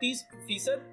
30%